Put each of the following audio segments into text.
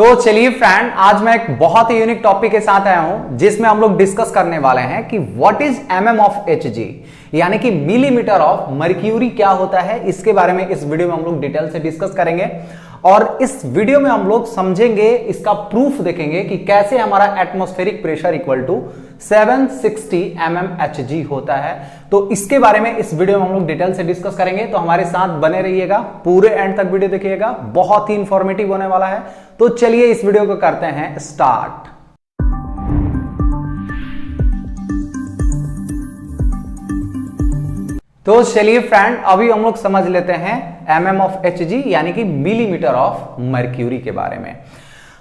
तो चलिए फ्रेंड, आज मैं एक बहुत ही यूनिक टॉपिक के साथ आया हूं जिसमें हम लोग डिस्कस करने वाले हैं कि what is MM of Hg, यानी कि मिलीमीटर ऑफ मर्क्यूरी क्या होता है। इसके बारे में इस वीडियो में हम लोग डिटेल से डिस्कस करेंगे और इस वीडियो में हम लोग समझेंगे, इसका प्रूफ देखेंगे कि कैसे हमारा atmospheric pressure equal to 760 mmHg होता है। तो इसके बारे में इस वीडियो में हम लोग डिटेल से डिस्कस करेंगे, तो हमारे साथ बने रहिएगा, पूरे एंड तक वीडियो देखिएगा, बहुत ही इंफॉर्मेटिव होने वाला है। तो चलिए इस वीडियो को करते हैं स्टार्ट। तो चलिए फ्रेंड, अभी हम लोग समझ लेते हैं एमएम ऑफ एचजी यानी कि मिलीमीटर ऑफ मर्क्यूरी के बारे में।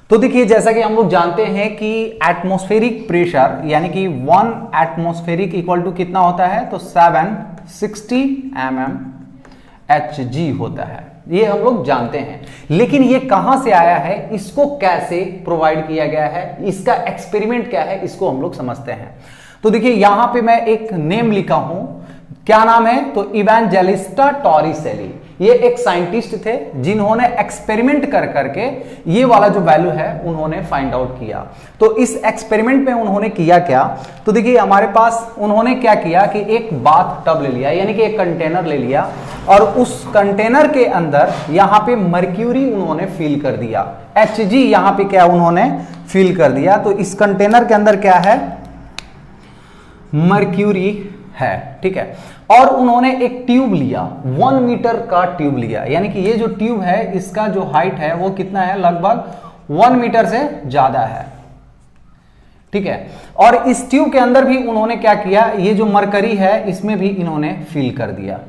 तो देखिए, जैसा कि हम लोग जानते हैं कि एटमॉस्फेरिक प्रेशर यानी कि 1 एटमॉस्फेरिक इक्वल टू कितना होता है, तो 760 mmHg होता है, ये हम लोग जानते हैं। लेकिन ये कहां से आया है, इसको कैसे प्रोवाइड किया गया है, इसका एक्सपेरिमेंट क्या है, इसको हम लोग समझते हैं। तो देखिए, यहां पे मैं एक नेम लिखा हूं, क्या नाम है, तो इवेंजेलिस्टा टॉरिसेली। ये एक साइंटिस्ट थे जिन्होंने एक्सपेरिमेंट कर करके ये वाला जो वैल्यू है उन्होंने फाइंड आउट किया। तो इस एक्सपेरिमेंट में उन्होंने किया क्या, तो देखिए हमारे पास उन्होंने क्या किया कि एक बाथ टब ले लिया, यानी कि एक कंटेनर ले लिया और उस कंटेनर के अंदर यहां पे मर्क्यूरी उन्होंने फिल कर दिया, Hg यहां पे क्या उन्होंने फिल कर दिया। तो इस कंटेनर के अंदर क्या है, मर्क्यूरी है, ठीक है। और उन्होंने एक ट्यूब लिया, 1 मीटर का ट्यूब लिया, यानी कि ये जो ट्यूब है इसका जो हाइट है वो कितना है, लगभग 1 मीटर से ज्यादा है, ठीक है। और इस ट्यूब के अंदर भी उन्होंने क्या किया, ये जो मरकरी है इसमें भी इन्होंने फिल कर दिया,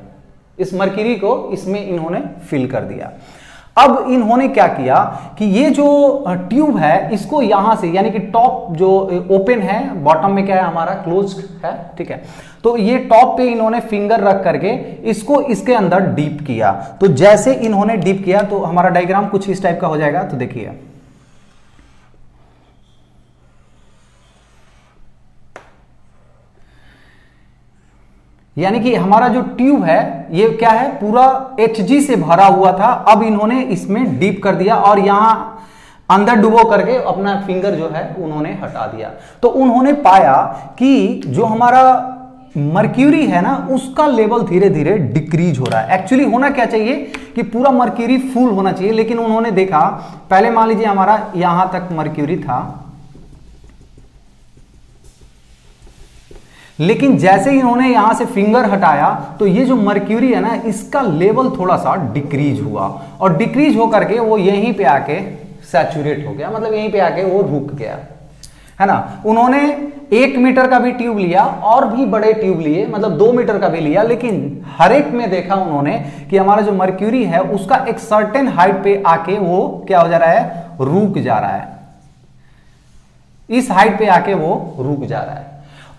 इस मरकरी को इसमें इन्होंने फिल कर दिया। अब इन्होंने क्या किया कि ये जो ट्यूब है इसको यहां से, यानी कि टॉप जो ओपन है, बॉटम में क्या है हमारा क्लोज है, ठीक है। तो ये टॉप पे इन्होंने फिंगर रख करके इसको इसके अंदर डीप किया। तो जैसे इन्होंने डीप किया तो हमारा डायग्राम कुछ इस टाइप का हो जाएगा। तो देखिए, यानी कि हमारा जो ट्यूब है ये क्या है, पूरा Hg से भरा हुआ था, अब इन्होंने इसमें डीप कर दिया और यहां अंदर डुबो करके अपना फिंगर जो है उन्होंने हटा दिया। तो उन्होंने पाया कि जो हमारा मर्क्यूरी है ना उसका लेवल धीरे धीरे डिक्रीज हो रहा है। एक्चुअली होना क्या चाहिए कि पूरा मर्क्यूरी फुल होना चाहिए, लेकिन उन्होंने देखा, पहले मान लीजिए हमारा यहां तक मर्क्यूरी था, लेकिन जैसे ही इन्होंने यहां से फिंगर हटाया तो ये जो मर्क्यूरी है ना इसका लेवल थोड़ा सा डिक्रीज हुआ और डिक्रीज होकर के वो यहीं पे आके सैचुरेट हो गया, मतलब यहीं पे आके वो रुक गया, है ना। उन्होंने 1 मीटर का भी ट्यूब लिया और भी बड़े ट्यूब लिए, मतलब 2 मीटर का भी लिया, लेकिन हर एक में देखा उन्होंने कि हमारा जो मर्क्यूरी है उसका एक सर्टेन हाइट पे आके वो क्या हो जा रहा है, रुक जा रहा है, इस हाइट पे आके वो रुक जा रहा है।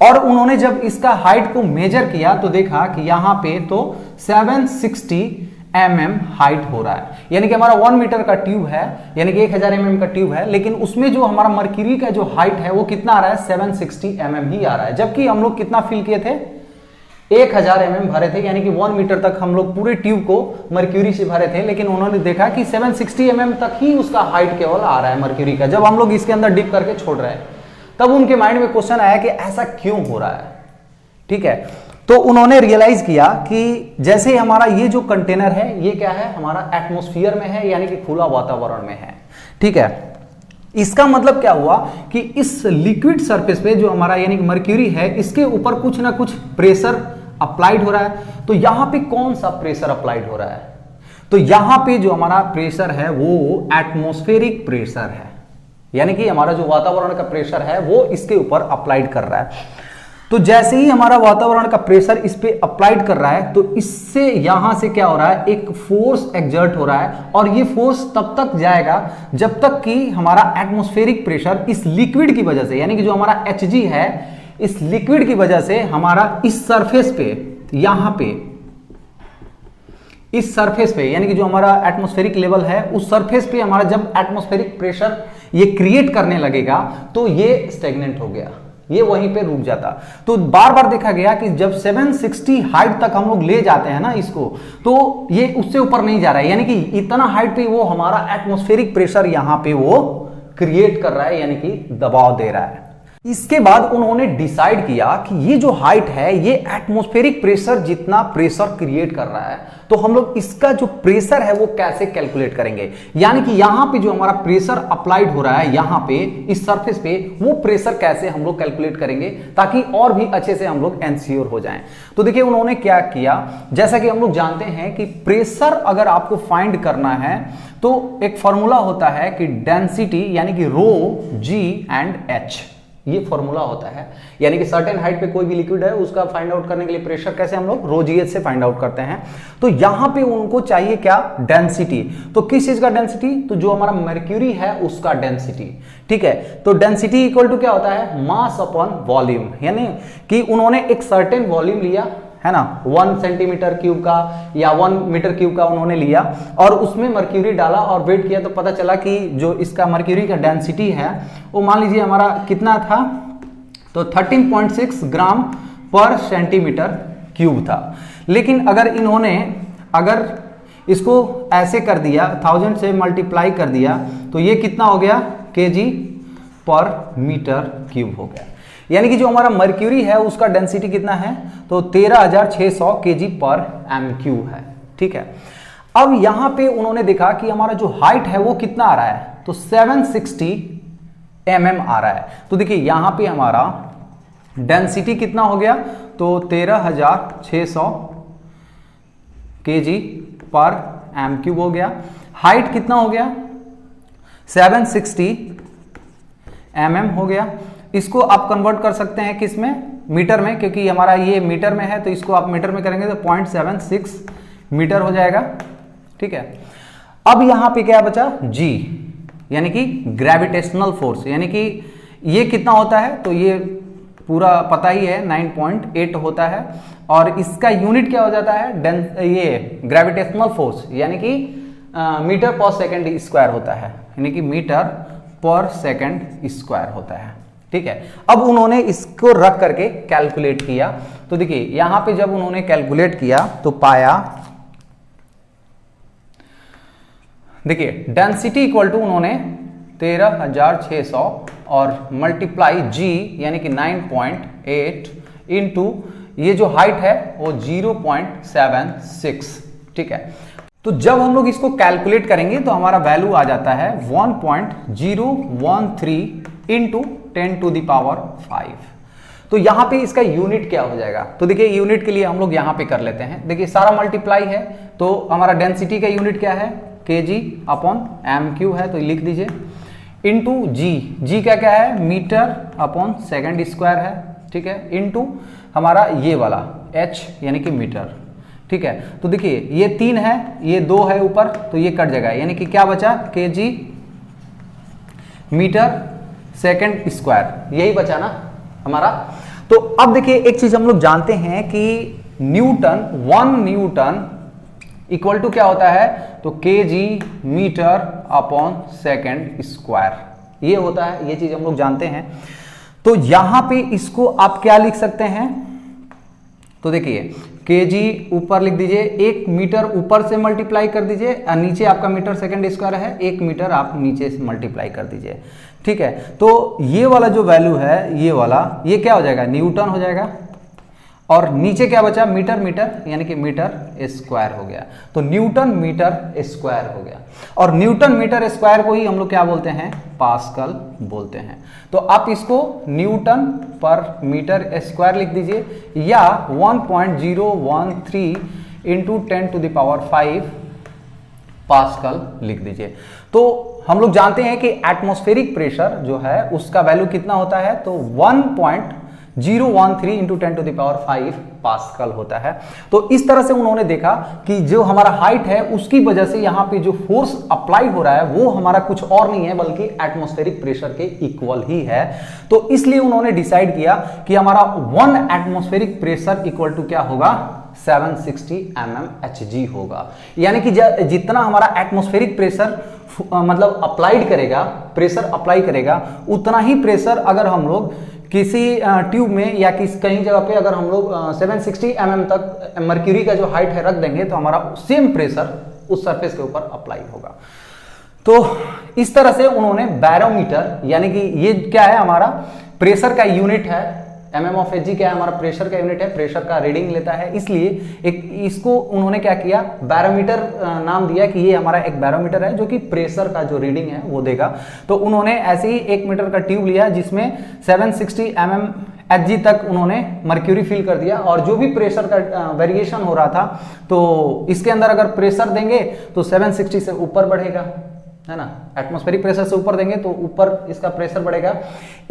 और उन्होंने जब इसका हाइट को मेजर किया तो देखा कि यहां पे तो 760 mm हाइट हो रहा है, यानी कि हमारा 1 मीटर का ट्यूब है, यानी कि 1000 mm का ट्यूब है, लेकिन उसमें जो हमारा मर्क्यूरी का जो हाइट है वो कितना आ रहा है, 760 mm ही आ रहा है। जबकि हम लोग कितना फिल किए थे, 1000 mm भरे थे, यानी कि 1 मीटर तक हम लोग पूरे ट्यूब को मर्क्यूरी से भरे थे, लेकिन उन्होंने देखा कि 760 mm तक ही उसका हाइट केवल आ रहा है मर्क्यूरी का। जब हम लोग इसके अंदर डिप करके छोड़ रहे हैं तब उनके माइंड में क्वेश्चन आया कि ऐसा क्यों हो रहा है, ठीक है। तो उन्होंने रियलाइज किया कि जैसे हमारा ये जो कंटेनर है ये क्या है, हमारा एटमॉस्फेयर में है, यानी कि खुला वातावरण में है, ठीक है। इसका मतलब क्या हुआ कि इस लिक्विड सरफेस पे जो हमारा यानी कि मर्क्यूरी है इसके ऊपर कुछ ना कुछ प्रेशर अप्लाइड हो रहा है। तो यहां पे कौन सा प्रेशर अप्लाइड हो रहा है, तो यहां पे जो हमारा प्रेशर है वो एटमॉस्फेरिक प्रेशर है, यानी कि हमारा जो वातावरण का प्रेशर है वो इसके ऊपर अप्लाइड कर रहा है। तो जैसे ही हमारा वातावरण का प्रेशर इस पे अप्लाइड कर रहा है तो इससे यहां से क्या हो रहा है, एक फोर्स एक्सर्ट हो रहा है, और ये फोर्स तब तक जाएगा जब तक कि हमारा एटमॉस्फेरिक प्रेशर इस लिक्विड की वजह से, यानी कि जो हमारा Hg है इस लिक्विड की वजह से हमारा इस सरफेस पे, यहां पे इस सरफेस पे, यानी कि जो हमारा एटमॉस्फेरिक लेवल है उस सरफेस पे हमारा जब एटमॉस्फेरिक प्रेशर ये क्रिएट करने लगेगा तो ये स्टेगनेंट हो गया, ये वहीं पे रुक जाता। तो बार बार देखा गया कि जब 760 हाइट तक हम लोग ले जाते हैं ना इसको, तो ये उससे ऊपर नहीं जा रहा है, यानी कि इतना हाइट पे वो हमारा एटमॉस्फेरिक प्रेशर यहां पे वो क्रिएट कर रहा है, यानी कि दबाव दे रहा है। इसके बाद उन्होंने डिसाइड किया कि ये जो हाइट है ये एटमॉस्फेरिक प्रेशर जितना प्रेशर क्रिएट कर रहा है, तो हम लोग इसका जो प्रेशर है वो कैसे कैलकुलेट करेंगे। यानी कि यहां पे जो हमारा प्रेशर अप्लाइड हो रहा है यहां पे इस सरफेस पे, वो प्रेशर कैसे हम लोग कैलकुलेट करेंगे ताकि और भी अच्छे से हम लोग एंश्योर हो जाएं। तो देखिए उन्होंने क्या किया, जैसा कि हम लोग जानते हैं कि प्रेशर अगर आपको फाइंड करना है तो एक फॉर्मूला होता है कि डेंसिटी यानी कि रो जी एंड एच, ये फॉर्मूला होता है। यानी कि सर्टेन हाइट पे कोई भी लिक्विड है उसका फाइंड आउट करने के लिए प्रेशर कैसे हम लोग रो जीएच से फाइंड आउट करते हैं। तो यहां पे उनको चाहिए क्या, डेंसिटी। तो किस चीज का डेंसिटी, तो जो हमारा मर्क्यूरी है उसका डेंसिटी। ठीक है, तो डेंसिटी इक्वल टू क्या होता है, मास अपॉन वॉल्यूम। यानी कि उन्होंने एक सर्टेन वॉल्यूम लिया है ना, 1 सेंटीमीटर क्यूब का या 1 मीटर क्यूब का उन्होंने लिया और उसमें मर्क्यूरी डाला और वेट किया, तो पता चला कि जो इसका मर्क्यूरी का डेंसिटी है वो मान लीजिए हमारा कितना था, तो 13.6 ग्राम पर सेंटीमीटर क्यूब था। लेकिन अगर इन्होंने अगर इसको ऐसे कर दिया, 1000 से मल्टीप्लाई कर दिया, तो ये कितना हो गया, केजी पर मीटर क्यूब हो गया। यानी कि जो हमारा मर्क्यूरी है उसका डेंसिटी कितना है, तो 13,600 केजी पर एम क्यू है। ठीक है, अब यहां पे उन्होंने देखा कि हमारा जो हाइट है वो कितना आ रहा है, तो 760 mm आ रहा है। तो देखिए यहां पे हमारा डेंसिटी कितना हो गया, तो 13,600 केजी पर एम क्यूब हो गया। हाइट कितना हो गया, 760 mm हो गया। इसको आप कन्वर्ट कर सकते हैं किसमें, मीटर में, क्योंकि हमारा ये मीटर में है तो इसको आप मीटर में करेंगे तो 0.76 मीटर हो जाएगा। ठीक है, अब यहां पे क्या बचा, जी यानी कि ग्रेविटेशनल फोर्स, यानी कि ये कितना होता है, तो ये पूरा पता ही है 9.8 होता है और इसका यूनिट क्या हो जाता है, ये ग्रेविटेशनल फोर्स यानी कि मीटर पर सेकेंड स्क्वायर होता है, यानी कि मीटर पर सेकेंड स्क्वायर होता है। ठीक है, अब उन्होंने इसको रख करके कैलकुलेट किया। तो देखिए यहां पे जब उन्होंने कैलकुलेट किया तो पाया, देखिए डेंसिटी इक्वल टू उन्होंने 13,600 और मल्टीप्लाई जी यानी कि 9.8 इंटू ये जो हाइट है वो 0.76। ठीक है, तो जब हम लोग इसको कैलकुलेट करेंगे तो हमारा वैल्यू आ जाता है 1.013 इंटू 10⁵। तो यहां पे इसका यूनिट क्या हो जाएगा, तो देखिए यूनिट के लिए हम लोग यहां पे कर लेते हैं। देखिए सारा मल्टीप्लाई है तो हमारा डेंसिटी का यूनिट क्या है, केजी अपॉन एम क्यू है, तो लिख दीजिए इंटू जी, जी का क्या है, मीटर अपॉन सेकेंड स्क्वायर है। ठीक है, इंटू हमारा ये वाला एच यानी कि मीटर। ठीक है, तो देखिए ये 3 है, ये 2 है ऊपर, तो ये कट जाएगा, यानी कि क्या बचा, केजी मीटर सेकेंड स्क्वायर, यही बचा ना हमारा। तो अब देखिए एक चीज हम लोग जानते हैं कि न्यूटन, 1 न्यूटन इक्वल टू क्या होता है, तो kg metre upon second square, ये होता है, ये चीज हम लोग जानते हैं। तो यहां पे इसको आप क्या लिख सकते हैं, तो देखिए केजी ऊपर लिख दीजिए, 1 मीटर ऊपर से मल्टीप्लाई कर दीजिए और नीचे आपका मीटर सेकेंड स्क्वायर है, 1 मीटर आप नीचे से मल्टीप्लाई कर दीजिए। ठीक है, तो ये वाला जो वैल्यू है ये वाला, ये क्या हो जाएगा, न्यूटन हो जाएगा और नीचे क्या बचा, मीटर, मीटर यानी कि मीटर स्क्वायर हो गया। तो न्यूटन मीटर स्क्वायर हो गया और न्यूटन मीटर स्क्वायर को ही हम लोग क्या बोलते हैं, पास्कल बोलते हैं। तो आप इसको न्यूटन पर मीटर स्क्वायर लिख दीजिए या 1.013 इंटू 10⁵ पास्कल लिख दीजिए। तो हम लोग जानते हैं कि एटमॉस्फेरिक प्रेशर जो है उसका वैल्यू कितना होता है, तो 1.013 इंटू 10⁵ पास्कल होता है। तो इस तरह से उन्होंने देखा कि जो हमारा हाइट है उसकी वजह से यहाँ पे जो फोर्स अप्लाई हो रहा है वो हमारा कुछ और नहीं है बल्कि एटमॉस्फेरिक प्रेशर के इक्वल ही है। तो इसलिए उन्होंने डिसाइड किया कि हमारा 1 एटमॉस्फेरिक प्रेशर इक्वल टू क्या होगा, 760 mmHg होगा। यानी कि जितना हमारा एटमॉस्फेरिक प्रेशर मतलब अप्लाइड करेगा, प्रेशर अप्लाई करेगा, उतना ही प्रेशर अगर हम लोग किसी ट्यूब में या कहीं जगह पे अगर हम लोग 760 mm तक मर्क्यूरी का जो हाइट है रख देंगे तो हमारा सेम प्रेशर उस सरफेस के ऊपर अप्लाई होगा। तो इस तरह से उन्होंने बैरोमीटर, यानी कि ये क्या है हमारा प्रेशर का यूनिट है, mm ऑफ Hg क्या है हमारा प्रेशर का यूनिट है, प्रेशर का रीडिंग लेता है, इसलिए एक इसको उन्होंने क्या किया बैरोमीटर नाम दिया कि ये हमारा एक बैरोमीटर है जो कि प्रेशर का जो रीडिंग है वो देगा। तो उन्होंने ऐसे ही 1 मीटर का ट्यूब लिया जिसमें 760 mm Hg तक उन्होंने मर्क्यूरी फिल कर दिया, और जो भी प्रेशर का वेरिएशन हो रहा था तो इसके अंदर अगर प्रेशर देंगे तो 760 से ऊपर बढ़ेगा, है ना, एटमॉस्फेरिक प्रेशर से ऊपर देंगे तो ऊपर इसका प्रेशर बढ़ेगा।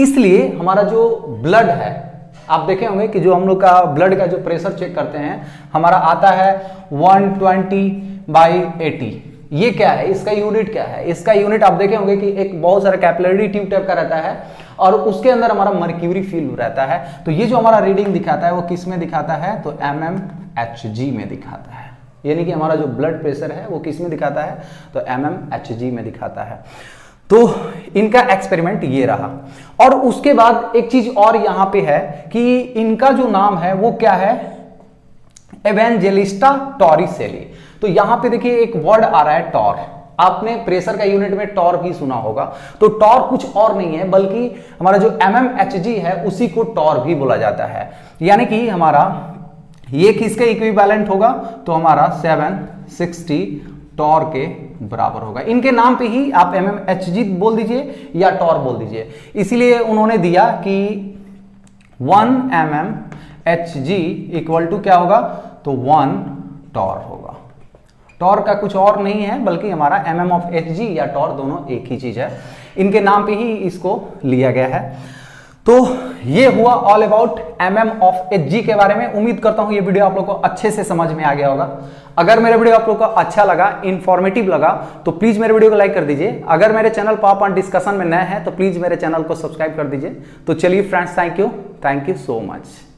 इसलिए हमारा जो ब्लड है, आप देखे होंगे कि जो हम लोग का ब्लड का जो प्रेशर चेक करते हैं हमारा आता है 120/80। ये क्या है, इसका यूनिट क्या है, इसका यूनिट आप देखे होंगे कि एक बहुत सारा कैपिलरी ट्यूब टाइप का रहता है और उसके अंदर हमारा मर्क्यूरी फिल रहता है। तो ये जो हमारा रीडिंग दिखाता है वो किस में दिखाता है, तो mmHg में दिखाता है, यानी कि हमारा जो ब्लड प्रेशर है वो किस में दिखाता है, तो mmHg में दिखाता है। तो इनका एक्सपेरिमेंट ये रहा। और उसके बाद एक चीज और यहां पे है कि इनका जो नाम है वो क्या है, एवेंजेलिस्टा टॉरिसेली। तो यहां पे देखिए एक वर्ड आ रहा है टॉर, आपने प्रेशर का यूनिट में टॉर भी सुना होगा। तो टॉर कुछ और नहीं है बल्कि हमारा जो mmHg है उसी को टॉर भी बोला जाता है, यानी कि हमारा ये किसके इक्विवेलेंट होगा, तो हमारा 760 टॉर के बराबर होगा। इनके नाम पे ही आप mmHg बोल दीजिए या टॉर बोल दीजिए, इसीलिए उन्होंने दिया कि 1 mmHg इक्वल टू क्या होगा, तो 1 टॉर होगा। टॉर का कुछ और नहीं है बल्कि हमारा mm ऑफ Hg या टॉर दोनों एक ही चीज है, इनके नाम पे ही इसको लिया गया है। तो ये हुआ all about mm of Hg के बारे में। उम्मीद करता हूं ये वीडियो आप लोग को अच्छे से समझ में आ गया होगा। अगर मेरा वीडियो आप लोग को अच्छा लगा, इंफॉर्मेटिव लगा, तो प्लीज मेरे वीडियो को लाइक कर दीजिए। अगर मेरे चैनल पाप एंड डिस्कशन में नए हैं तो प्लीज मेरे चैनल को सब्सक्राइब कर दीजिए। तो चलिए friends, thank you so much.